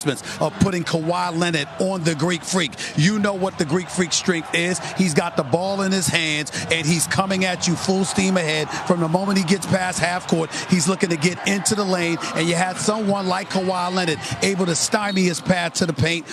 consequence of putting Kawhi Leonard on the Greek Freak. You know what the Greek Freak strength is. He's got the ball in his hands, and he's coming at you full steam ahead. From the moment he gets past half court, he's looking to get into the lane, and you had someone like Kawhi Leonard able to stymie his path to the paint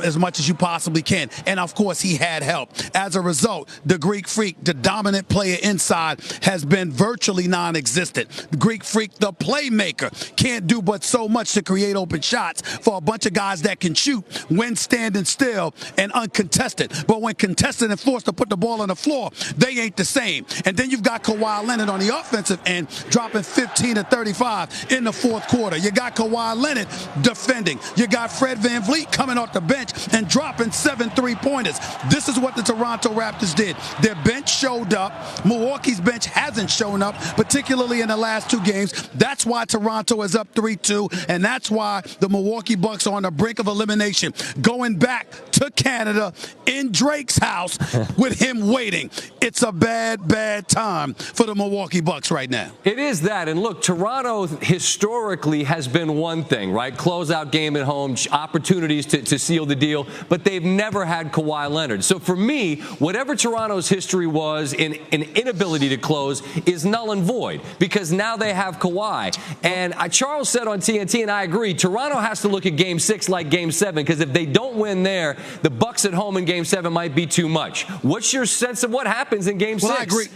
as much as you possibly can. And of course, he had help. As a result, the Greek Freak, the dominant player inside, has been virtually non-existent. The Greek Freak, the playmaker, can't do but so much to create open shots for a bunch of guys that can shoot when standing still and uncontested. But when contested and forced to put the ball on the floor, they ain't the same. And then you've got Kawhi Leonard on the offensive end dropping 15 to 35 in the fourth quarter. You got Kawhi Leonard defending. You got Fred VanVleet coming off the bench and dropping 7 3-pointers. This is what the Toronto Raptors did. Their bench showed up. Milwaukee's bench hasn't shown up, particularly in the last 2 games. That's why Toronto is up 3-2, and that's why the Milwaukee Bucks are on the brink of elimination, going back to Canada in Drake's house with him waiting. It's a bad, bad time for the Milwaukee Bucks right now. It is that. And look, Toronto historically has been one thing, right? Closeout game at home, opportunities to seal the deal, but they've never had Kawhi Leonard. So for me, whatever Toronto's history was in an inability to close is null and void, because now they have Kawhi. And Charles said on TNT, and I agree, Toronto has to look at Game 6 like Game 7, because if they don't win there, the Bucks at home in Game 7 might be too much. What's your sense of what happens in Game 6? I agree.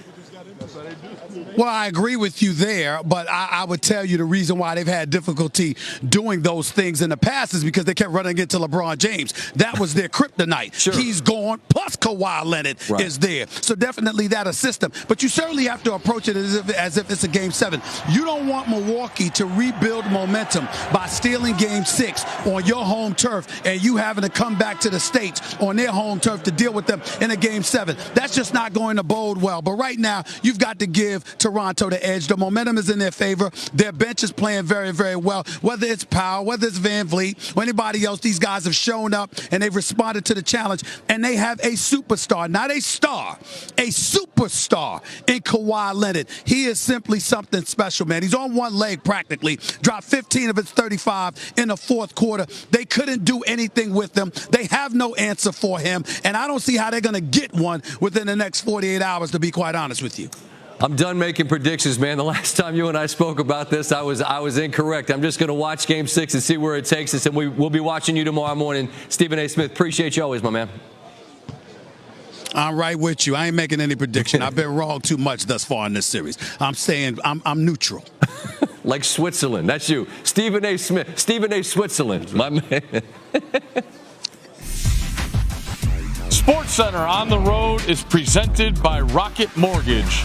Well, I agree with you there, but I would tell you the reason why they've had difficulty doing those things in the past is because they kept running into LeBron James. That was their kryptonite. Sure. He's gone, plus Kawhi Leonard is there. So definitely that assists them. But you certainly have to approach it as if it's a Game 7. You don't want Milwaukee to rebuild momentum by stealing Game 6 on your home turf and you having to come back to the States on their home turf to deal with them in a Game 7. That's just not going to bode well. But right now, you've got to give Toronto the edge. The momentum is in their favor. Their bench is playing very, very well. Whether it's Powell, whether it's VanVleet, or anybody else, these guys have shown up and they've responded to the challenge. And they have a superstar, not a star, a superstar in Kawhi Leonard. He is simply something special, man. He's on one leg practically. Dropped 15 of his 35 in the fourth quarter. They couldn't do anything with him. They have no answer for him. And I don't see how they're going to get one within the next 48 hours, to be quite honest with you. I'm done making predictions, man. The last time you and I spoke about this, I was incorrect. I'm just going to watch Game 6 and see where it takes us, and we'll be watching you tomorrow morning. Stephen A. Smith, appreciate you always, my man. I'm right with you. I ain't making any prediction. I've been wrong too much thus far in this series. I'm saying I'm neutral. Like Switzerland. That's you. Stephen A. Smith. Stephen A. Switzerland, my man. SportsCenter on the Road is presented by Rocket Mortgage.